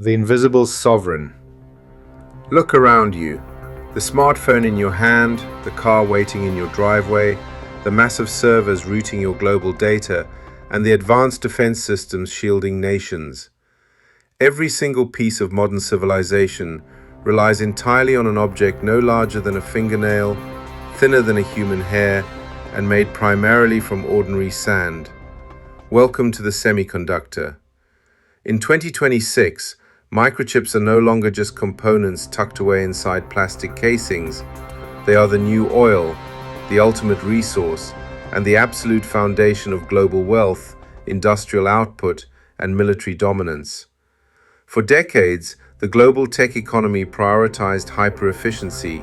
The invisible sovereign. Look around you. The smartphone in your hand, the car waiting in your driveway, the massive servers routing your global data, and the advanced defense systems shielding nations. Every single piece of modern civilization relies entirely on an object no larger than a fingernail, thinner than a human hair, and made primarily from ordinary sand. Welcome to the semiconductor. In 2026, microchips are no longer just components tucked away inside plastic casings. They are the new oil, the ultimate resource, and the absolute foundation of global wealth, industrial output, and military dominance. For decades, the global tech economy prioritized hyper-efficiency,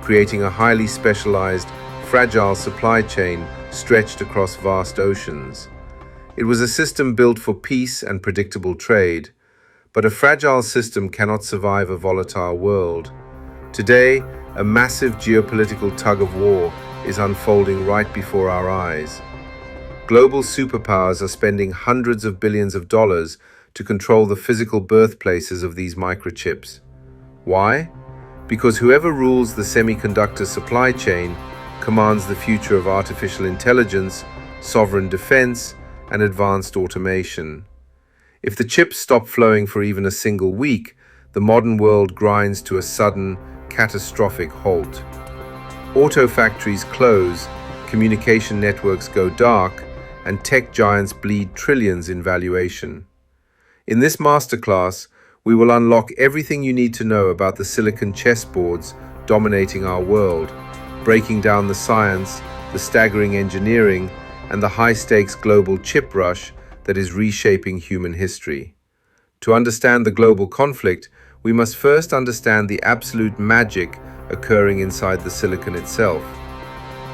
creating a highly specialized, fragile supply chain stretched across vast oceans. It was a system built for peace and predictable trade, but a fragile system cannot survive a volatile world. Today, a massive geopolitical tug-of-war is unfolding right before our eyes. Global superpowers are spending hundreds of billions of dollars to control the physical birthplaces of these microchips. Why? Because whoever rules the semiconductor supply chain commands the future of artificial intelligence, sovereign defense, and advanced automation. If the chips stop flowing for even a single week, the modern world grinds to a sudden, catastrophic halt. Auto factories close, communication networks go dark, and tech giants bleed trillions in valuation. In this masterclass, we will unlock everything you need to know about the silicon chessboards dominating our world, breaking down the science, the staggering engineering, and the high-stakes global chip rush that is reshaping human history. To understand the global conflict, we must first understand the absolute magic occurring inside the silicon itself.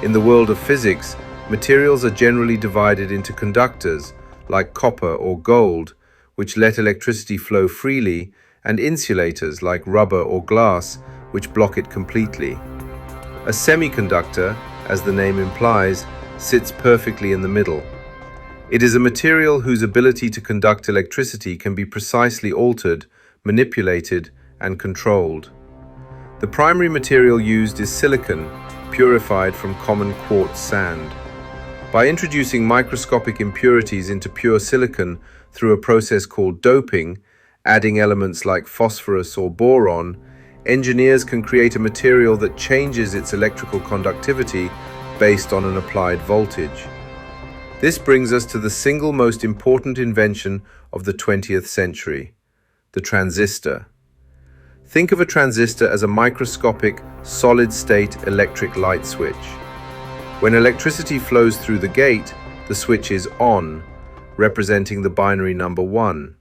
In the world of physics, materials are generally divided into conductors, like copper or gold, which let electricity flow freely, and insulators, like rubber or glass, which block it completely. A semiconductor, as the name implies, sits perfectly in the middle. It is a material whose ability to conduct electricity can be precisely altered, manipulated, and controlled. The primary material used is silicon, purified from common quartz sand. By introducing microscopic impurities into pure silicon through a process called doping, adding elements like phosphorus or boron, engineers can create a material that changes its electrical conductivity based on an applied voltage. This brings us to the single most important invention of the 20th century, the transistor. Think of a transistor as a microscopic, solid-state electric light switch. When electricity flows through the gate, the switch is on, representing the binary number 1.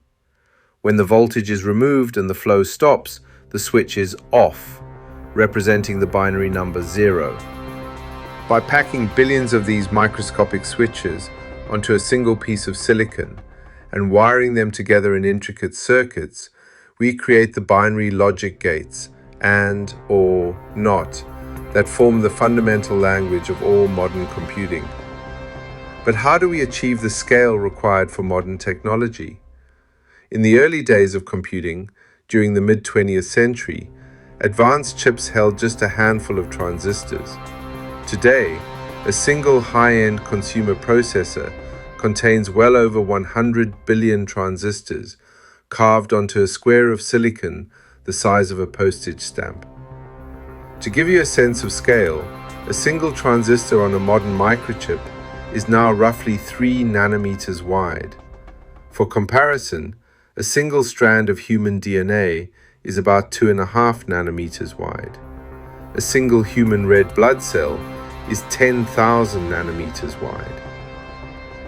When the voltage is removed and the flow stops, the switch is off, representing the binary number 0. By packing billions of these microscopic switches onto a single piece of silicon and wiring them together in intricate circuits, we create the binary logic gates, and, or, not, that form the fundamental language of all modern computing. But how do we achieve the scale required for modern technology? In the early days of computing, during the mid-20th century, advanced chips held just a handful of transistors. Today, a single high-end consumer processor contains well over 100 billion transistors carved onto a square of silicon the size of a postage stamp. To give you a sense of scale, a single transistor on a modern microchip is now roughly 3 nanometers wide. For comparison, a single strand of human DNA is about 2.5 nanometers wide. A single human red blood cell is 10,000 nanometers wide.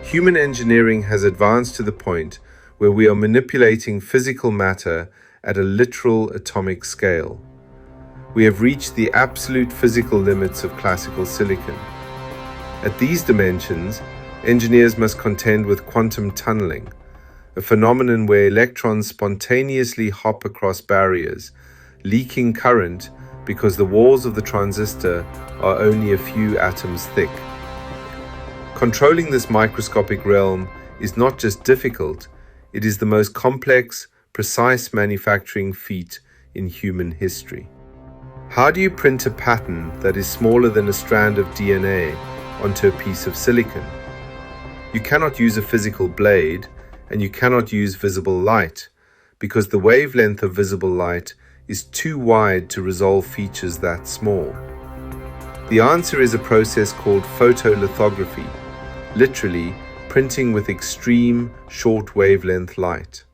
Human engineering has advanced to the point where we are manipulating physical matter at a literal atomic scale. We have reached the absolute physical limits of classical silicon. At these dimensions, engineers must contend with quantum tunneling, a phenomenon where electrons spontaneously hop across barriers, leaking current because the walls of the transistor are only a few atoms thick. Controlling this microscopic realm is not just difficult, it is the most complex, precise manufacturing feat in human history. How do you print a pattern that is smaller than a strand of DNA onto a piece of silicon? You cannot use a physical blade, and you cannot use visible light, because the wavelength of visible light is too wide to resolve features that small. The answer is a process called photolithography, literally printing with extreme short wavelength light.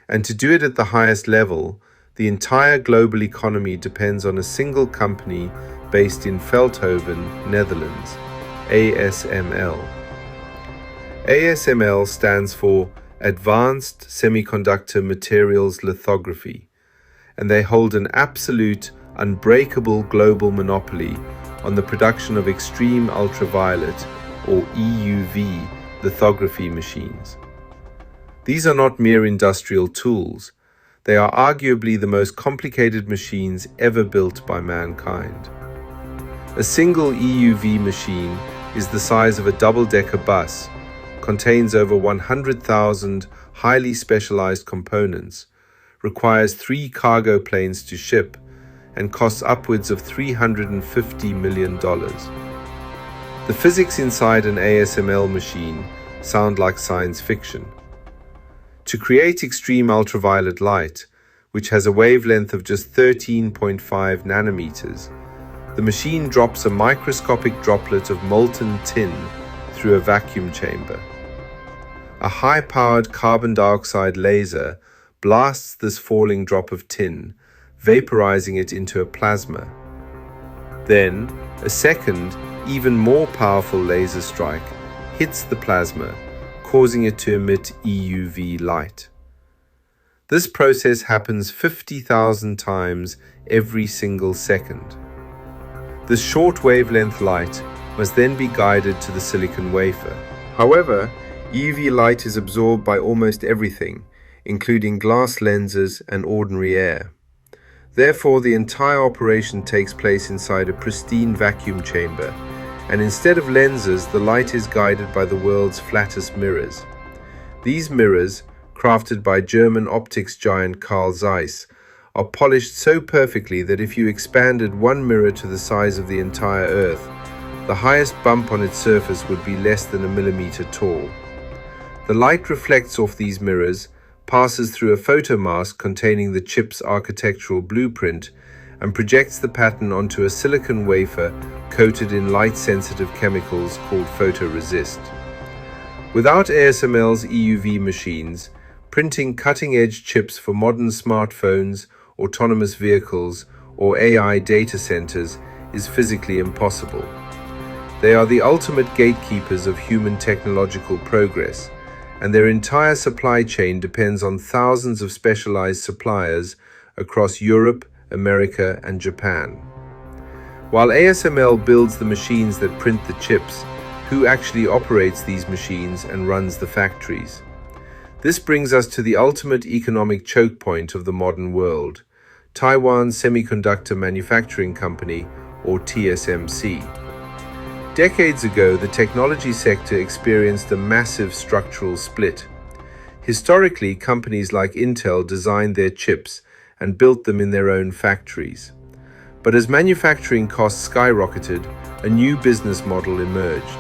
And to do it at the highest level, the entire global economy depends on a single company based in Veldhoven, Netherlands, ASML. ASML stands for Advanced Semiconductor Materials Lithography, and they hold an absolute, unbreakable global monopoly on the production of extreme ultraviolet, or EUV, lithography machines. These are not mere industrial tools. They are arguably the most complicated machines ever built by mankind. A single EUV machine is the size of a double-decker bus, contains over 100,000 highly specialized components, requires 3 cargo planes to ship, and costs upwards of $350 million. The physics inside an ASML machine sound like science fiction. To create extreme ultraviolet light, which has a wavelength of just 13.5 nanometers, the machine drops a microscopic droplet of molten tin through a vacuum chamber. A high-powered carbon dioxide laser blasts this falling drop of tin, vaporizing it into a plasma. Then, a second, even more powerful laser strike hits the plasma, causing it to emit EUV light. This process happens 50,000 times every single second. This short wavelength light must then be guided to the silicon wafer. However, UV light is absorbed by almost everything, including glass lenses and ordinary air. Therefore, the entire operation takes place inside a pristine vacuum chamber, and instead of lenses, the light is guided by the world's flattest mirrors. These mirrors, crafted by German optics giant Carl Zeiss, are polished so perfectly that if you expanded one mirror to the size of the entire Earth, the highest bump on its surface would be less than a millimeter tall. The light reflects off these mirrors, passes through a photomask containing the chip's architectural blueprint, and projects the pattern onto a silicon wafer coated in light-sensitive chemicals called photoresist. Without ASML's EUV machines, printing cutting-edge chips for modern smartphones, autonomous vehicles, or AI data centers is physically impossible. They are the ultimate gatekeepers of human technological progress, and their entire supply chain depends on thousands of specialized suppliers across Europe, America, and Japan. While ASML builds the machines that print the chips, who actually operates these machines and runs the factories? This brings us to the ultimate economic choke point of the modern world, Taiwan's Semiconductor Manufacturing Company, or TSMC. Decades ago, the technology sector experienced a massive structural split. Historically, companies like Intel designed their chips and built them in their own factories. But as manufacturing costs skyrocketed, a new business model emerged.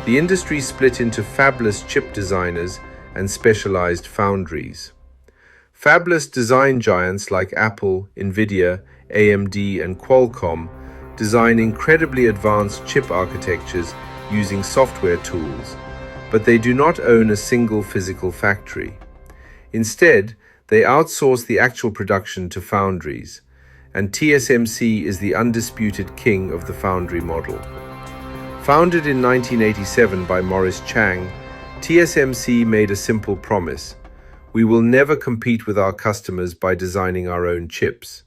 The industry split into fabless chip designers and specialized foundries. Fabless design giants like Apple, Nvidia, AMD, and Qualcomm design incredibly advanced chip architectures using software tools, but they do not own a single physical factory. Instead, they outsource the actual production to foundries, and TSMC is the undisputed king of the foundry model. Founded in 1987 by Morris Chang, TSMC made a simple promise: we will never compete with our customers by designing our own chips.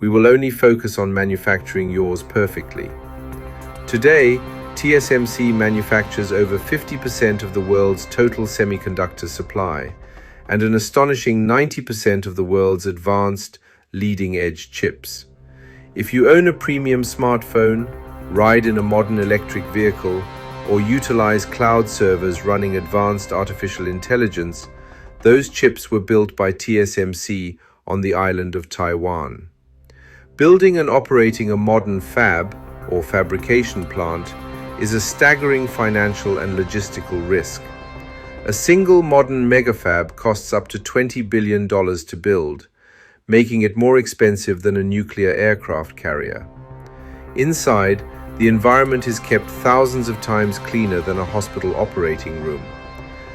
We will only focus on manufacturing yours perfectly. Today, TSMC manufactures over 50% of the world's total semiconductor supply, and an astonishing 90% of the world's advanced, leading-edge chips. If you own a premium smartphone, ride in a modern electric vehicle, or utilize cloud servers running advanced artificial intelligence, Those chips were built by TSMC on the island of Taiwan. Building and operating a modern fab, or fabrication plant, is a staggering financial and logistical risk. A single modern megafab costs up to $20 billion to build, making it more expensive than a nuclear aircraft carrier. Inside, the environment is kept thousands of times cleaner than a hospital operating room.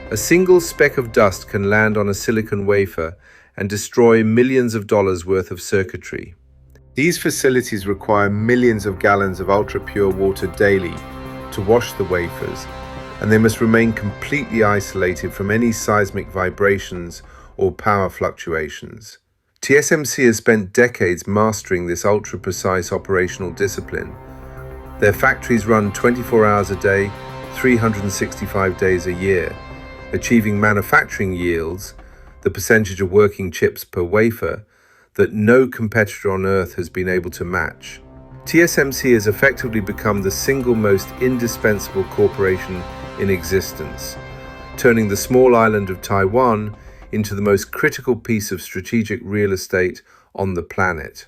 A single speck of dust can land on a silicon wafer and destroy millions of dollars worth of circuitry. These facilities require millions of gallons of ultra-pure water daily to wash the wafers, and they must remain completely isolated from any seismic vibrations or power fluctuations. TSMC has spent decades mastering this ultra-precise operational discipline. Their factories run 24 hours a day, 365 days a year, achieving manufacturing yields, the percentage of working chips per wafer, that no competitor on Earth has been able to match. TSMC has effectively become the single most indispensable corporation in existence, turning the small island of Taiwan into the most critical piece of strategic real estate on the planet.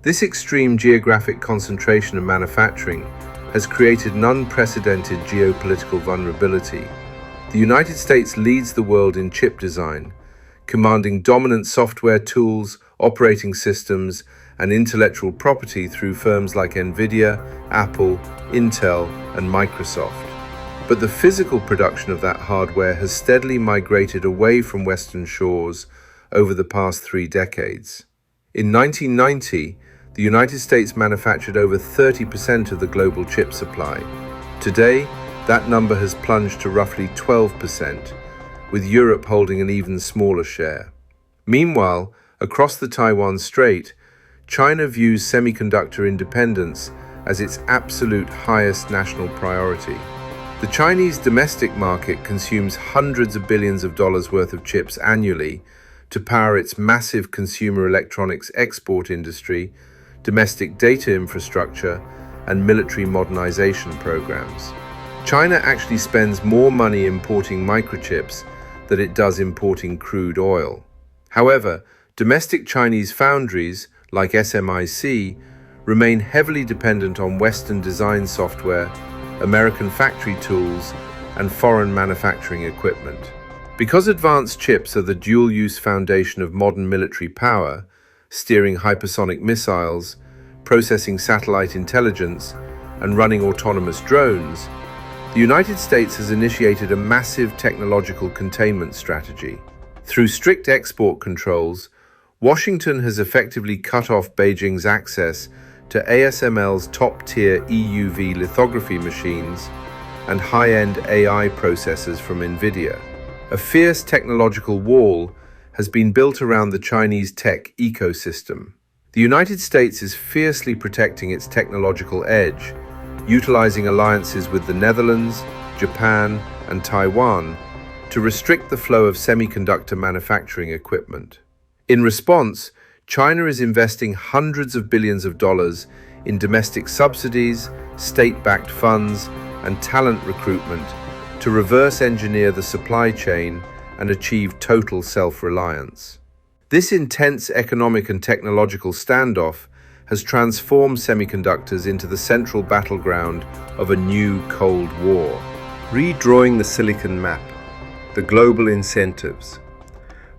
This extreme geographic concentration of manufacturing has created an unprecedented geopolitical vulnerability. The United States leads the world in chip design, commanding dominant software tools, operating systems, and intellectual property through firms like NVIDIA, Apple, Intel, and Microsoft. But the physical production of that hardware has steadily migrated away from Western shores over the past 3 decades. In 1990, the United States manufactured over 30% of the global chip supply. Today, that number has plunged to roughly 12%, with Europe holding an even smaller share. Meanwhile, across the Taiwan Strait, China views semiconductor independence as its absolute highest national priority. The Chinese domestic market consumes hundreds of billions of dollars worth of chips annually to power its massive consumer electronics export industry, domestic data infrastructure, and military modernization programs. China actually spends more money importing microchips than it does importing crude oil. However, domestic Chinese foundries, like SMIC, remain heavily dependent on Western design software, American factory tools, and foreign manufacturing equipment. Because advanced chips are the dual-use foundation of modern military power, steering hypersonic missiles, processing satellite intelligence, and running autonomous drones, the United States has initiated a massive technological containment strategy. Through strict export controls, Washington has effectively cut off Beijing's access to ASML's top-tier EUV lithography machines and high-end AI processors from NVIDIA. A fierce technological wall has been built around the Chinese tech ecosystem. The United States is fiercely protecting its technological edge, utilizing alliances with the Netherlands, Japan, and Taiwan to restrict the flow of semiconductor manufacturing equipment. In response, China is investing hundreds of billions of dollars in domestic subsidies, state-backed funds, and talent recruitment to reverse engineer the supply chain and achieve total self-reliance. This intense economic and technological standoff has transformed semiconductors into the central battleground of a new Cold War. Redrawing the silicon map, the global incentives.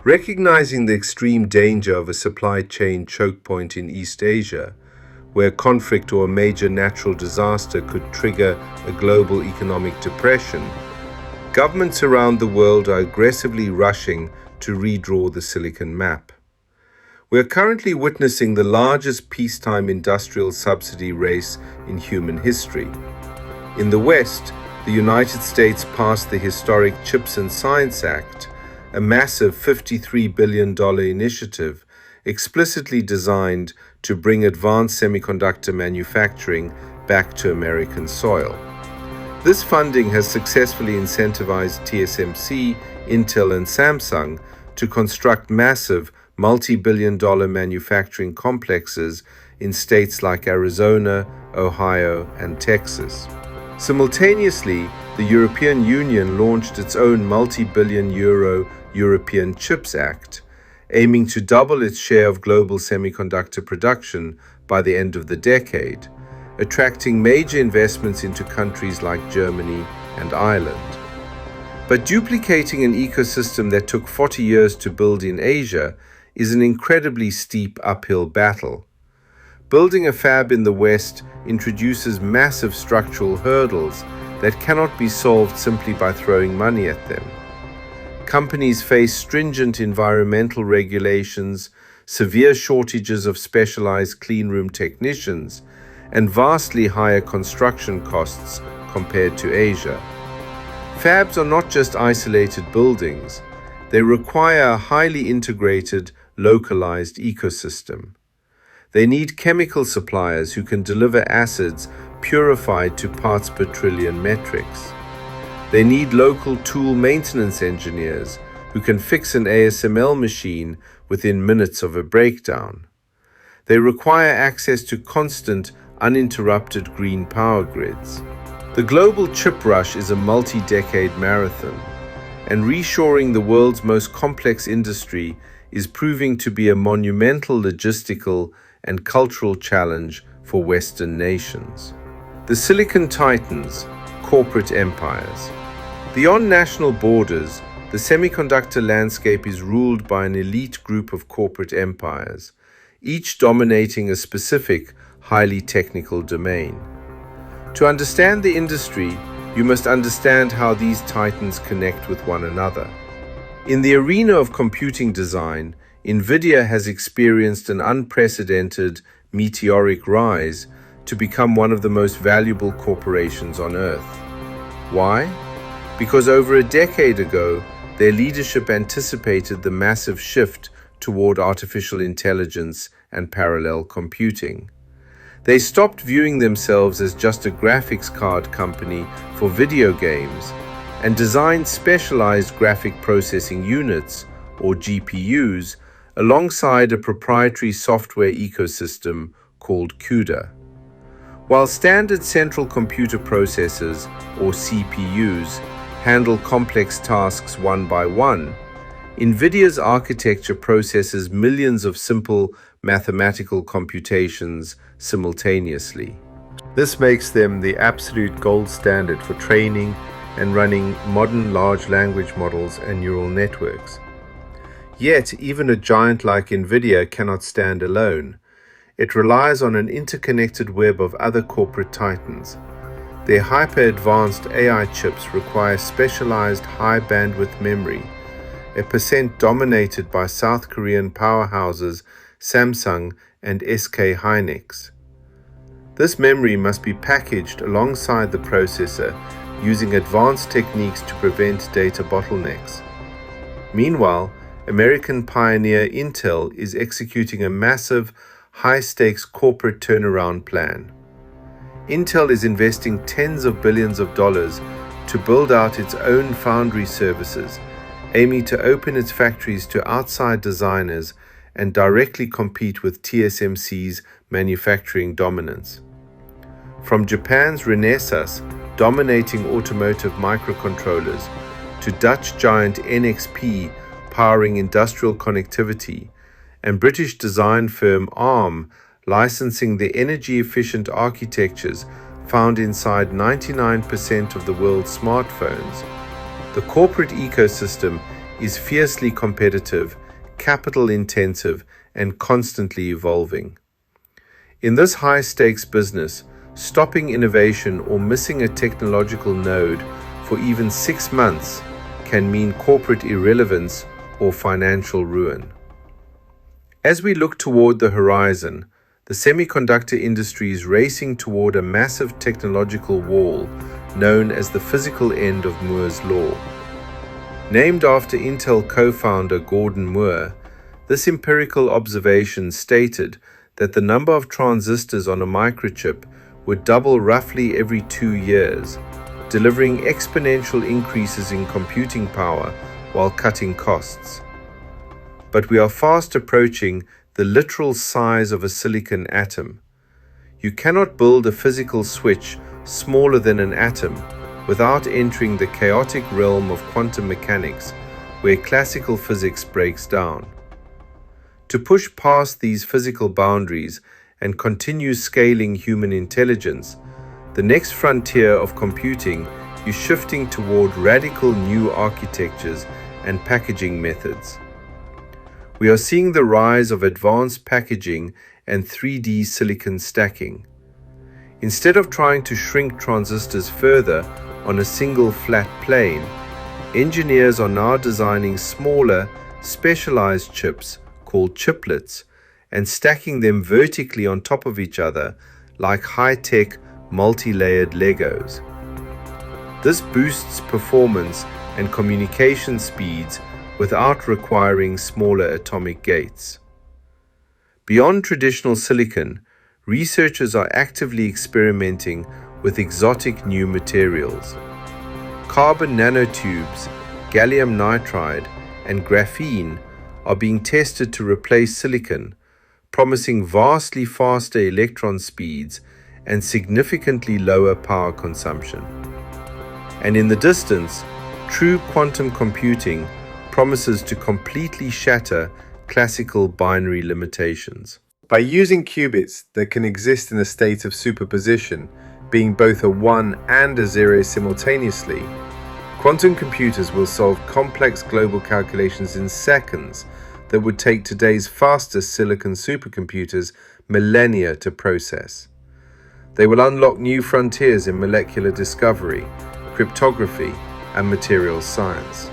Recognizing the extreme danger of a supply chain chokepoint in East Asia, where conflict or a major natural disaster could trigger a global economic depression, governments around the world are aggressively rushing to redraw the silicon map. We are currently witnessing the largest peacetime industrial subsidy race in human history. In the West, the United States passed the historic Chips and Science Act, a massive $53 billion initiative explicitly designed to bring advanced semiconductor manufacturing back to American soil. This funding has successfully incentivized TSMC, Intel, and Samsung to construct massive multi-billion-dollar manufacturing complexes in states like Arizona, Ohio, and Texas. Simultaneously, the European Union launched its own multi-billion euro European Chips Act, aiming to double its share of global semiconductor production by the end of the decade, attracting major investments into countries like Germany and Ireland. But duplicating an ecosystem that took 40 years to build in Asia is an incredibly steep uphill battle. Building a fab in the West introduces massive structural hurdles that cannot be solved simply by throwing money at them. Companies face stringent environmental regulations, severe shortages of specialized cleanroom technicians, and vastly higher construction costs compared to Asia. Fabs are not just isolated buildings. They require a highly integrated, localized ecosystem. They need chemical suppliers who can deliver acids purified to parts per trillion metrics. They need local tool maintenance engineers who can fix an ASML machine within minutes of a breakdown. They require access to constant, uninterrupted green power grids. The global chip rush is a multi-decade marathon, and reshoring the world's most complex industry is proving to be a monumental logistical and cultural challenge for Western nations. The Silicon Titans, corporate empires. Beyond national borders, the semiconductor landscape is ruled by an elite group of corporate empires, each dominating a specific, highly technical domain. To understand the industry, you must understand how these titans connect with one another. In the arena of computing design, NVIDIA has experienced an unprecedented, meteoric rise to become one of the most valuable corporations on Earth. Why? Because over a decade ago, their leadership anticipated the massive shift toward artificial intelligence and parallel computing. They stopped viewing themselves as just a graphics card company for video games and designed specialized graphic processing units, or GPUs, alongside a proprietary software ecosystem called CUDA. While standard central computer processors, or CPUs, handle complex tasks one by one, NVIDIA's architecture processes millions of simple mathematical computations simultaneously. This makes them the absolute gold standard for training and running modern large language models and neural networks. Yet, even a giant like NVIDIA cannot stand alone. It relies on an interconnected web of other corporate titans. Their hyper-advanced AI chips require specialized high-bandwidth memory, a percent dominated by South Korean powerhouses Samsung and SK Hynix. This memory must be packaged alongside the processor using advanced techniques to prevent data bottlenecks. Meanwhile, American pioneer Intel is executing a massive, high-stakes corporate turnaround plan. Intel is investing tens of billions of dollars to build out its own foundry services, aiming to open its factories to outside designers and directly compete with TSMC's manufacturing dominance. From Japan's Renesas dominating automotive microcontrollers to Dutch giant NXP powering industrial connectivity, and British design firm ARM licensing the energy-efficient architectures found inside 99% of the world's smartphones, the corporate ecosystem is fiercely competitive, capital-intensive, and constantly evolving. In this high-stakes business, stopping innovation or missing a technological node for even 6 months can mean corporate irrelevance or financial ruin. As we look toward the horizon, the semiconductor industry is racing toward a massive technological wall known as the physical end of Moore's Law. Named after Intel co-founder Gordon Moore, this empirical observation stated that the number of transistors on a microchip would double roughly every 2 years, delivering exponential increases in computing power while cutting costs. But we are fast approaching the literal size of a silicon atom. You cannot build a physical switch smaller than an atom without entering the chaotic realm of quantum mechanics, where classical physics breaks down. To push past these physical boundaries and continue scaling human intelligence, the next frontier of computing is shifting toward radical new architectures and packaging methods. We are seeing the rise of advanced packaging and 3D silicon stacking. Instead of trying to shrink transistors further on a single flat plane, engineers are now designing smaller, specialized chips called chiplets and stacking them vertically on top of each other like high-tech, multi-layered Legos. This boosts performance and communication speeds without requiring smaller atomic gates. Beyond traditional silicon, researchers are actively experimenting with exotic new materials. Carbon nanotubes, gallium nitride, and graphene are being tested to replace silicon, promising vastly faster electron speeds and significantly lower power consumption. And in the distance, true quantum computing promises to completely shatter classical binary limitations. By using qubits that can exist in a state of superposition, being both a 1 and a 0 simultaneously, quantum computers will solve complex global calculations in seconds that would take today's fastest silicon supercomputers millennia to process. They will unlock new frontiers in molecular discovery, cryptography, and materials science.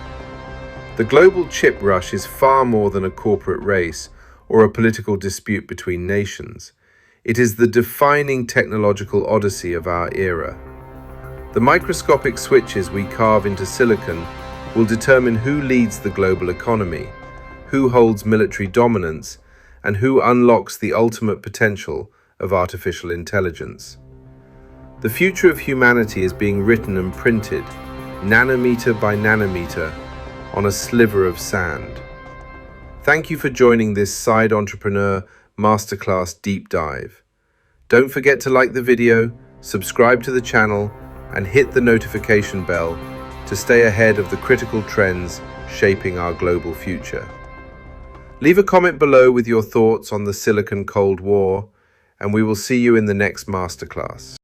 The global chip rush is far more than a corporate race or a political dispute between nations. It is the defining technological odyssey of our era. The microscopic switches we carve into silicon will determine who leads the global economy, who holds military dominance, and who unlocks the ultimate potential of artificial intelligence. The future of humanity is being written and printed, nanometer by nanometer, on a sliver of sand. Thank you for joining this Side Entrepreneur Masterclass Deep Dive. Don't forget to like the video, subscribe to the channel, and hit the notification bell to stay ahead of the critical trends shaping our global future. Leave a comment below with your thoughts on the Silicon Cold War, and we will see you in the next masterclass.